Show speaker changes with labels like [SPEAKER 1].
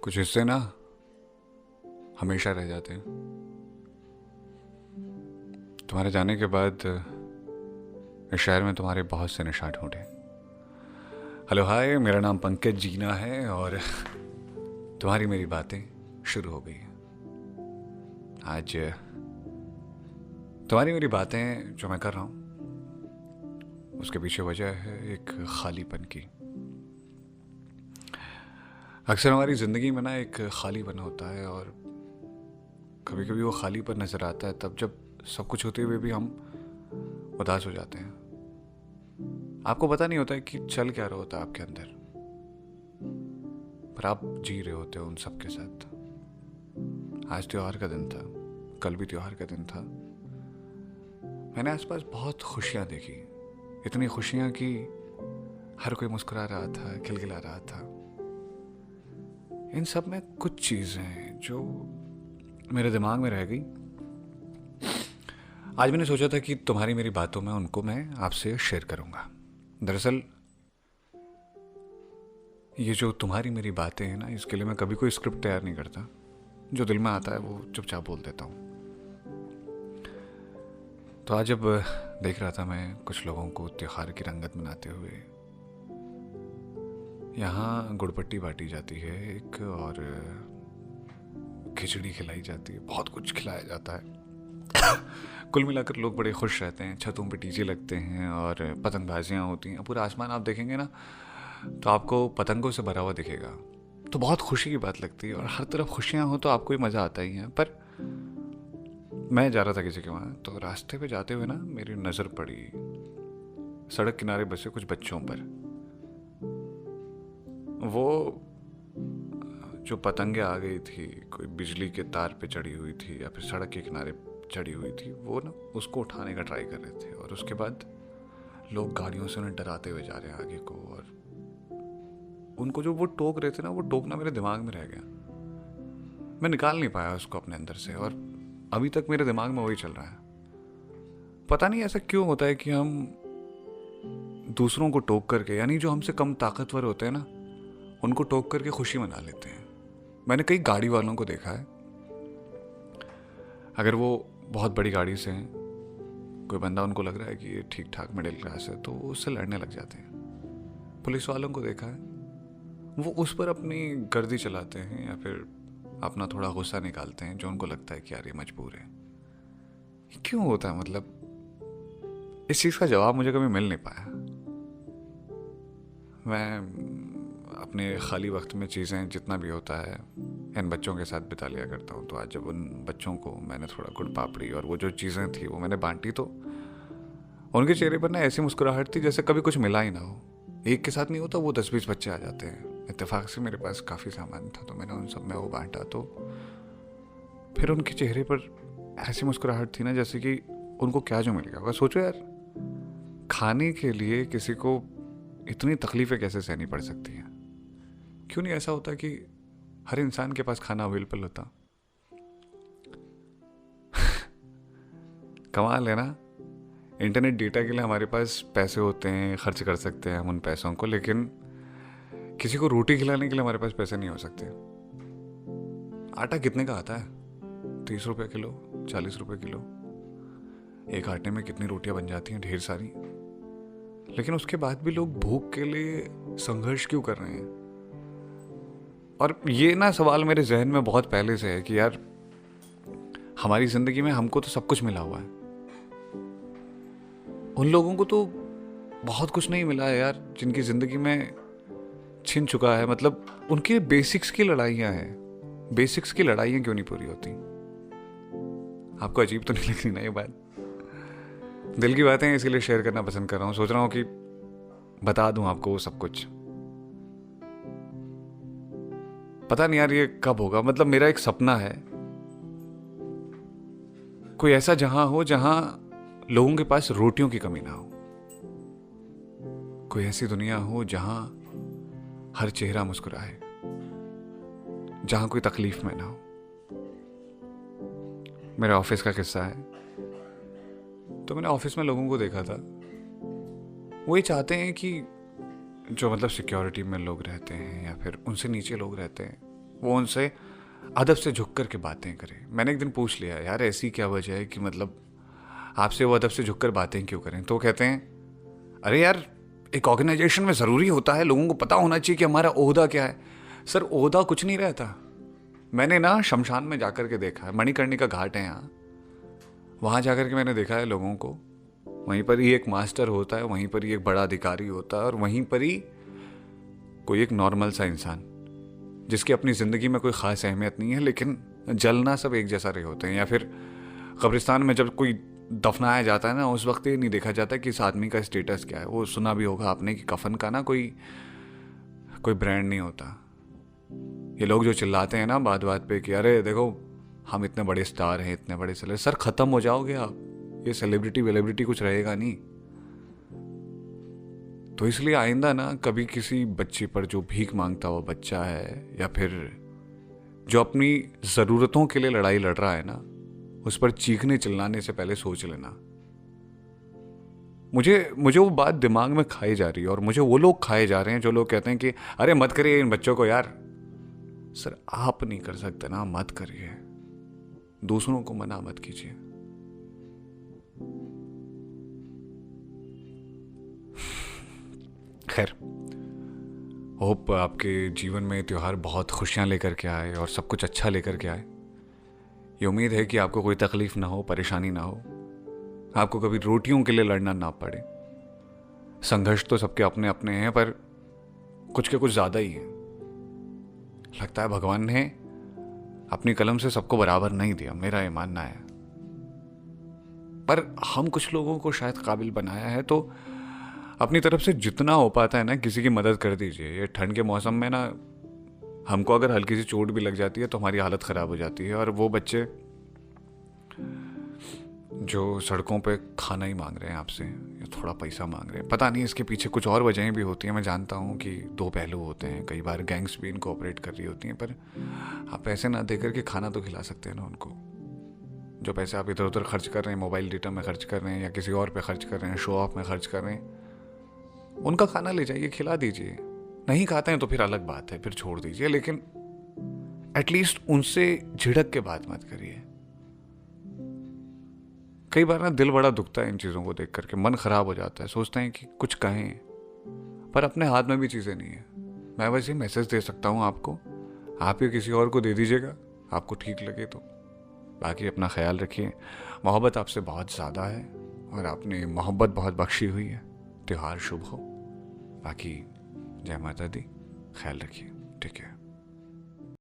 [SPEAKER 1] कुछ हिस्से ना हमेशा रह जाते हैं। तुम्हारे जाने के बाद इस शहर में तुम्हारे बहुत से निशान ढूंढे। हेलो हाय, मेरा नाम पंकज जीना है और तुम्हारी मेरी बातें शुरू हो गई हैं। आज तुम्हारी मेरी बातें जो मैं कर रहा हूँ उसके पीछे वजह है एक खालीपन की। अक्सर हमारी ज़िंदगी में ना एक खालीपन होता है और कभी कभी वो खालीपन नज़र आता है तब जब सब कुछ होते हुए भी हम उदास हो जाते हैं। आपको पता नहीं होता है कि चल क्या रहा होता है आपके अंदर, पर आप जी रहे होते हो उन सब के साथ। आज त्योहार का दिन था, कल भी त्योहार का दिन था। मैंने आसपास बहुत खुशियां देखी, इतनी खुशियां कि हर कोई मुस्कुरा रहा था, खिलखिला रहा था। इन सब में कुछ चीज़ें हैं जो मेरे दिमाग में रह गई। आज मैंने सोचा था कि तुम्हारी मेरी बातों में उनको मैं आपसे शेयर करूंगा। दरअसल ये जो तुम्हारी मेरी बातें हैं ना, इसके लिए मैं कभी कोई स्क्रिप्ट तैयार नहीं करता। जो दिल में आता है वो चुपचाप बोल देता हूँ। तो आज जब देख रहा था मैं कुछ लोगों को त्योहार की रंगत मनाते हुए, यहाँ गुड़पट्टी बांटी जाती है एक, और खिचड़ी खिलाई जाती है, बहुत कुछ खिलाया जाता है। कुल मिलाकर लोग बड़े खुश रहते हैं, छतों पे डीजे लगते हैं और पतंगबाजियाँ होती हैं। पूरा आसमान आप देखेंगे ना तो आपको पतंगों से भरा हुआ दिखेगा, तो बहुत खुशी की बात लगती है। और हर तरफ खुशियाँ हो तो आपको ही मज़ा आता ही है। पर मैं जा रहा था किसी के वहाँ, तो रास्ते पे जाते हुए ना मेरी नज़र पड़ी सड़क किनारे बसे कुछ बच्चों पर। वो जो पतंगे आ गई थी, कोई बिजली के तार पे चढ़ी हुई थी या फिर सड़क के किनारे चढ़ी हुई थी, वो ना उसको उठाने का ट्राई कर रहे थे। और उसके बाद लोग गाड़ियों से उन्हें डराते हुए जा रहे हैं आगे को, और उनको जो वो टोक रहे थे ना, वो टोकना मेरे दिमाग में रह गया। मैं निकाल नहीं पाया उसको अपने अंदर से, और अभी तक मेरे दिमाग में वही चल रहा है। पता नहीं ऐसा क्यों होता है कि हम दूसरों को टोक करके, यानी जो हमसे कम ताकतवर होते हैं ना, उनको टोक करके खुशी मना लेते हैं। मैंने कई गाड़ी वालों को देखा है, अगर वो बहुत बड़ी गाड़ी से हैं, कोई बंदा उनको लग रहा है कि ये ठीक ठाक मिडिल क्लास है, तो वो उससे लड़ने लग जाते हैं। पुलिस वालों को देखा है, वो उस पर अपनी गर्दी चलाते हैं या फिर अपना थोड़ा गुस्सा निकालते हैं जो उनको लगता है कि यार ये मजबूर है। ये क्यों होता है? मतलब इस चीज़ का जवाब मुझे कभी मिल नहीं पाया। मैं अपने खाली वक्त में चीज़ें जितना भी होता है इन बच्चों के साथ बिता लिया करता हूँ। तो आज जब उन बच्चों को मैंने थोड़ा गुड़ पापड़ी और वो जो चीज़ें थी वो मैंने बांटी, तो उनके चेहरे पर ना ऐसी मुस्कुराहट थी जैसे कभी कुछ मिला ही ना हो। एक के साथ नहीं होता, वो 10-20 बच्चे आ जाते हैं। इत्तेफाक से मेरे पास काफ़ी सामान था, तो मैंने उन सब में वो बांटा। तो फिर उनके चेहरे पर ऐसी मुस्कुराहट थी ना जैसे कि उनको क्या जो मिल गया होगा। सोचो यार, खाने के लिए किसी को इतनी तकलीफ़ें कैसे सहनी पड़ सकती हैं। क्यों नहीं ऐसा होता कि हर इंसान के पास खाना अवेलेबल होता? कमाल है ना। इंटरनेट डेटा के लिए हमारे पास पैसे होते हैं, खर्च कर सकते हैं हम उन पैसों को, लेकिन किसी को रोटी खिलाने के लिए हमारे पास पैसे नहीं हो सकते। आटा कितने का आता है? 30 रुपये किलो, 40 रुपये किलो। एक आटे में कितनी रोटियां बन जाती हैं? ढेर सारी। लेकिन उसके बाद भी लोग भूख के लिए संघर्ष क्यों कर रहे हैं? और ये ना सवाल मेरे जहन में बहुत पहले से है कि यार, हमारी जिंदगी में हमको तो सब कुछ मिला हुआ है, उन लोगों को तो बहुत कुछ नहीं मिला है यार, जिनकी जिंदगी में छिन चुका है। मतलब उनकी बेसिक्स की लड़ाइयाँ हैं। बेसिक्स की लड़ाइयाँ क्यों नहीं पूरी होती? आपको अजीब तो नहीं लग रही ना ये बात? दिल की बातें इसीलिए शेयर करना पसंद कर रहा हूँ। सोच रहा हूँ कि बता दूं आपको वो सब कुछ। पता नहीं यार ये कब होगा। मतलब मेरा एक सपना है, कोई ऐसा जहां हो जहां लोगों के पास रोटियों की कमी ना हो। कोई ऐसी दुनिया हो जहां हर चेहरा मुस्कुराए, जहां कोई तकलीफ में ना हो। मेरे ऑफिस का किस्सा है। तो मैंने ऑफिस में लोगों को देखा था, वो ये चाहते हैं कि जो मतलब सिक्योरिटी में लोग रहते हैं या फिर उनसे नीचे लोग रहते हैं, वो उनसे अदब से झुक कर के बातें करे। मैंने एक दिन पूछ लिया, यार ऐसी क्या वजह है कि मतलब आपसे वो अदब से झुक कर बातें क्यों करें? तो कहते हैं, अरे यार एक ऑर्गेनाइजेशन में ज़रूरी होता है, लोगों को पता होना चाहिए कि हमारा ओहदा क्या है। सर ओहदा कुछ नहीं रहता। मैंने ना शमशान में जाकर के देखा है, मणिकर्णिका घाट है यहाँ, वहाँ जाकर के मैंने देखा है लोगों को, वहीं पर ही एक मास्टर होता है, वहीं पर ही एक बड़ा अधिकारी होता है, और वहीं पर ही कोई एक नॉर्मल सा इंसान जिसकी अपनी ज़िंदगी में कोई ख़ास अहमियत नहीं है, लेकिन जलना सब एक जैसा रहे होते हैं। या फिर कब्रिस्तान में जब कोई दफनाया जाता है ना, उस वक्त ये नहीं देखा जाता कि इस आदमी का स्टेटस क्या है। वो सुना भी होगा आपने कि कफन का ना कोई ब्रांड नहीं होता। ये लोग जो चिल्लाते हैं ना बात बात पे कि अरे देखो हम इतने बड़े स्टार हैं, इतने बड़े सेलिब्रिटी, सर ख़त्म हो जाओगे आप, ये सेलिब्रिटी वेलिब्रिटी कुछ रहेगा नहीं। तो इसलिए आइंदा ना कभी किसी बच्चे पर, जो भीख मांगता हुआ बच्चा है या फिर जो अपनी ज़रूरतों के लिए लड़ाई लड़ रहा है ना, उस पर चीखने चिल्लाने से पहले सोच लेना। मुझे वो बात दिमाग में खाई जा रही है, और मुझे वो लोग खाए जा रहे हैं जो लोग कहते हैं कि अरे मत करिए इन बच्चों को यार। सर आप नहीं कर सकते ना, मत करिए, दूसरों को मना मत कीजिए। खैर, होप आपके जीवन में त्यौहार बहुत खुशियां लेकर के आए और सब कुछ अच्छा लेकर के आए। ये उम्मीद है कि आपको कोई तकलीफ ना हो, परेशानी ना हो, आपको कभी रोटियों के लिए लड़ना ना पड़े। संघर्ष तो सबके अपने अपने हैं, पर कुछ के कुछ ज़्यादा ही है। लगता है भगवान ने अपनी कलम से सबको बराबर नहीं दिया, मेरा ये मानना है। पर हम कुछ लोगों को शायद काबिल बनाया है, तो अपनी तरफ से जितना हो पाता है ना किसी की मदद कर दीजिए। ये ठंड के मौसम में ना हमको अगर हल्की सी चोट भी लग जाती है तो हमारी हालत ख़राब हो जाती है, और वो बच्चे जो सड़कों पे खाना ही मांग रहे हैं आपसे या थोड़ा पैसा मांग रहे हैं, पता नहीं इसके पीछे कुछ और वजहें भी होती हैं। मैं जानता हूँ कि दो पहलू होते हैं, कई बार गैंग्स भी इनको ऑपरेट कर रही होती हैं, पर आप पैसे ना दे करके खाना तो खिला सकते हैं ना उनको। जो पैसे आप इधर उधर खर्च कर रहे हैं, मोबाइल डेटा में खर्च कर रहे हैं या किसी और पे खर्च कर रहे हैं, शो ऑफ में खर्च कर रहे हैं, उनका खाना ले जाइए, खिला दीजिए। नहीं खाते हैं तो फिर अलग बात है, फिर छोड़ दीजिए, लेकिन एटलीस्ट उनसे झिड़क के बात मत करिए। कई बार ना दिल बड़ा दुखता है इन चीज़ों को देख करके, मन खराब हो जाता है, सोचते हैं कि कुछ कहें, पर अपने हाथ में भी चीज़ें नहीं है। मैं वैसे मैसेज दे सकता हूँ आपको, आप ये किसी और को दे दीजिएगा, आपको ठीक लगे तो। बाकी अपना ख्याल रखिए। मोहब्बत आपसे बहुत ज़्यादा है और आपने मोहब्बत बहुत बख्शी हुई है। त्योहार शुभ हो। बाकी जय माता दी, ख्याल रखिए, ठीक है।